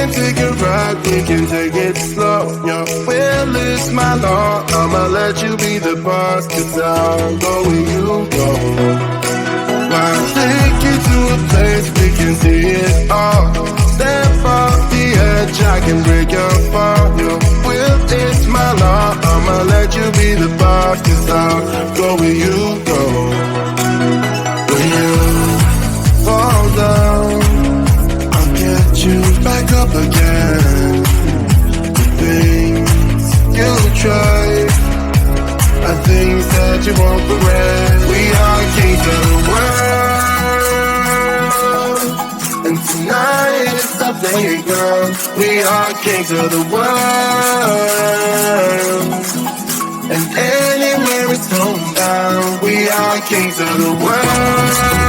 can take a ride, we can take it slow. Your will is my law, I'ma let you be the boss, 'cause I'll go where you go. I'll take you to a place we can see it all. Step off the edge, I can break your fall. Your will is my law, I'ma let you be the boss, 'cause I'll go where you go. When you fall down, I'll get you back up again. The things you try are things that you won't regret. We are kings of the world, and tonight is our playground. We are kings of the world, and anywhere it's homebound. We are kings of the world,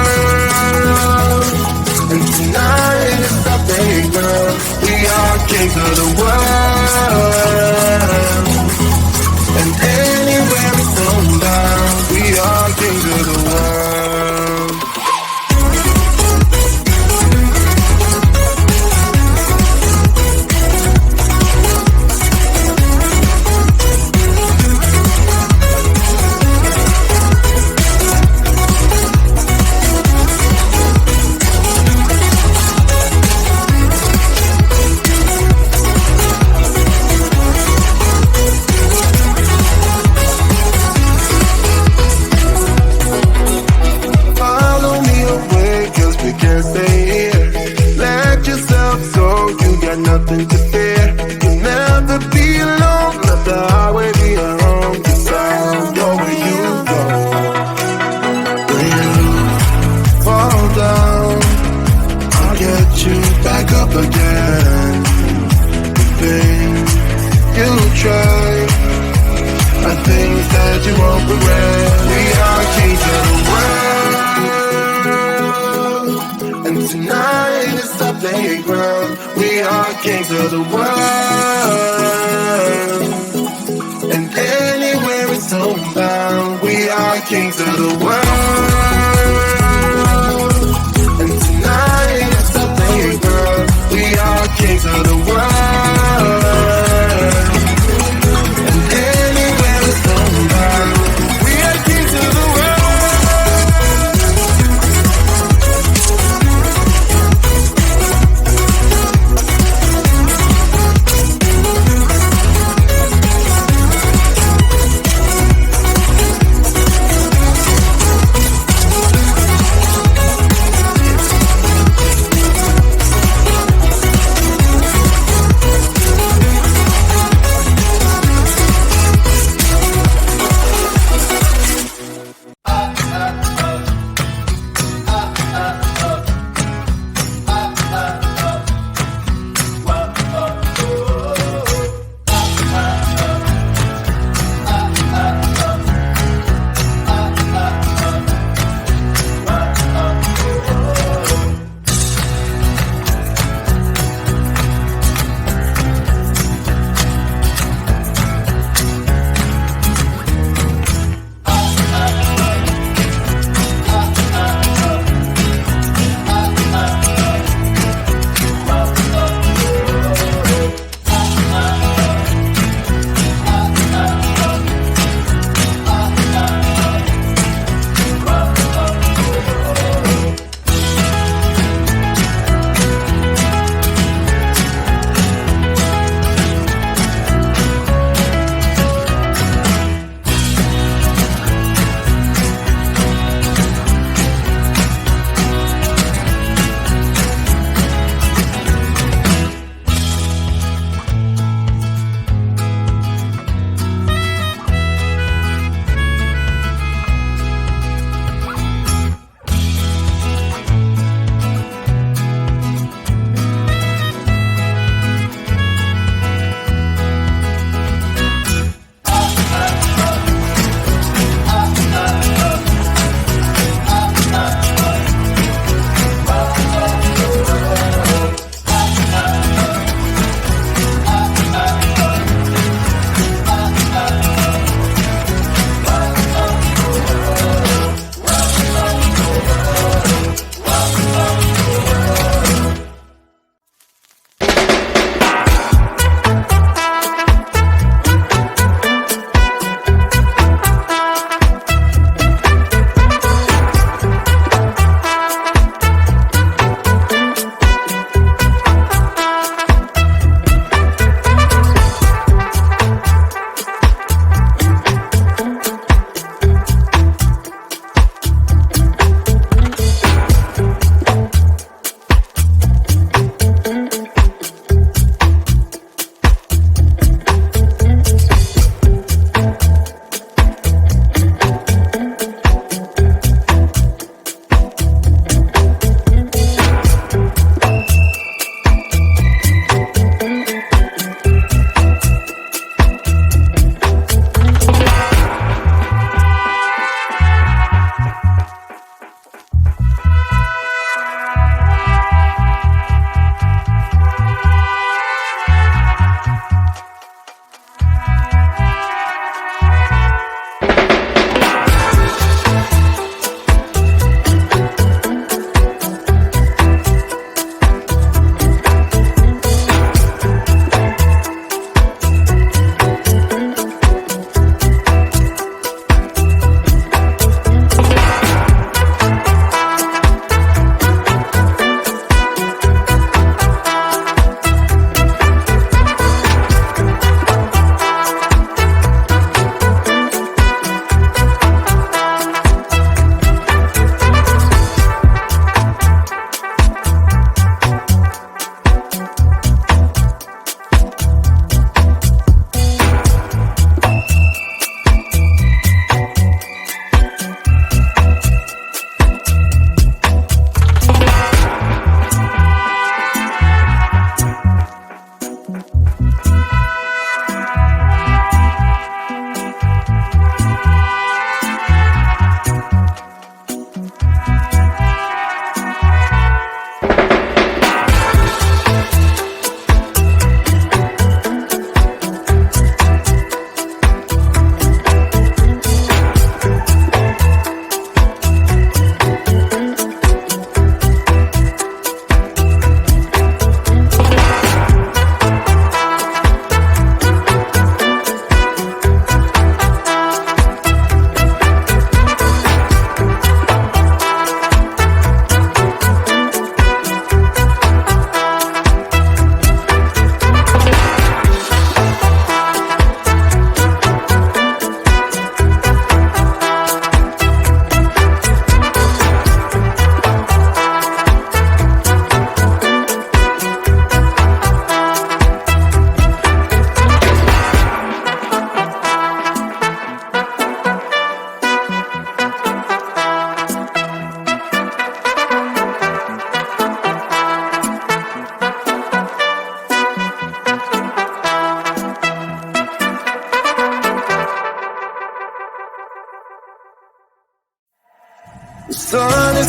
and tonight is our playground. We are kings of the world, and anywhere it's homebound. We are kings of the world. Nothing to fear. You'll never be alone. Let the highway be your home, 'cause I'll go where you go. When you fall down, I'll get you back up again. The things you try are things that you won't regret. We are kings of the world, and tonight is our playground. We are kings of the world, and anywhere it's homebound. We are kings of the world, and tonight is the playground. We are kings of the world, and anywhere it's homebound. We are kings of the world.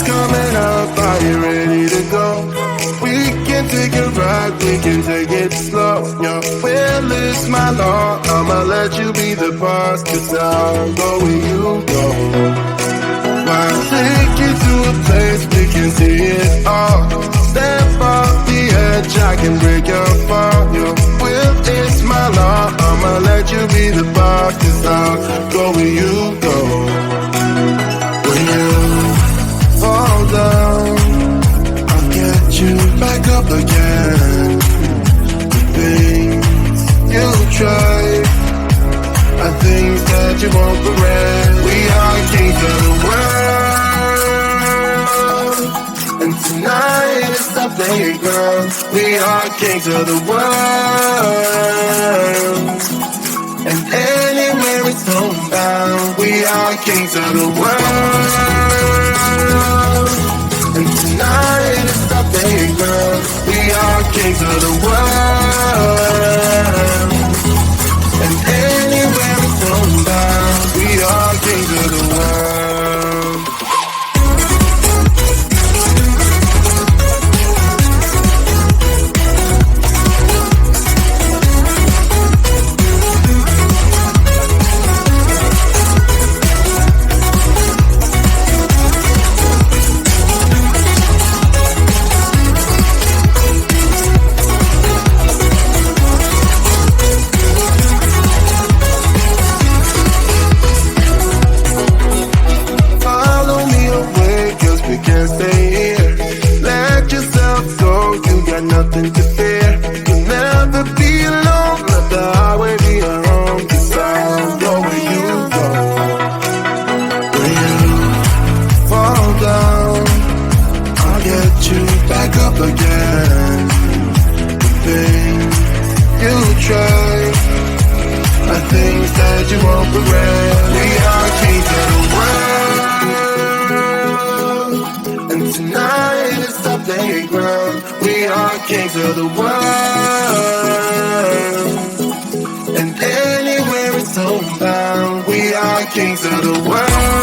coming up, are you ready to go? We can take it right, we can take it slow. Your will is my law, I'ma let you be the boss, 'cause I'll go where you go. I'll take you to a place we can see it all. Step off the edge, I can break your fall. Your will is my law, I'ma let you be the boss, 'cause I'll go where you go. When you fall down, I'll get you back up again. The things you try are things that you won't regret. We are kings of the world, and tonight is the playground. We are kings of the world, and anywhere it's homebound. We are kings of the world, and tonight is the playground. We are kings of the world, and anywhere it's homebound. We are kings of the world. Can't stay here. Let yourself go. You got nothing to fear. You'll never be alone. Let the highway be your home. 'Cause I'll go where you go. When you fall down, I'll get you back up again. The things you try are things that you won't regret. We are kings of the world, and tonight is the playground. We are kings of the world, and anywhere it's homebound. We are kings of the world.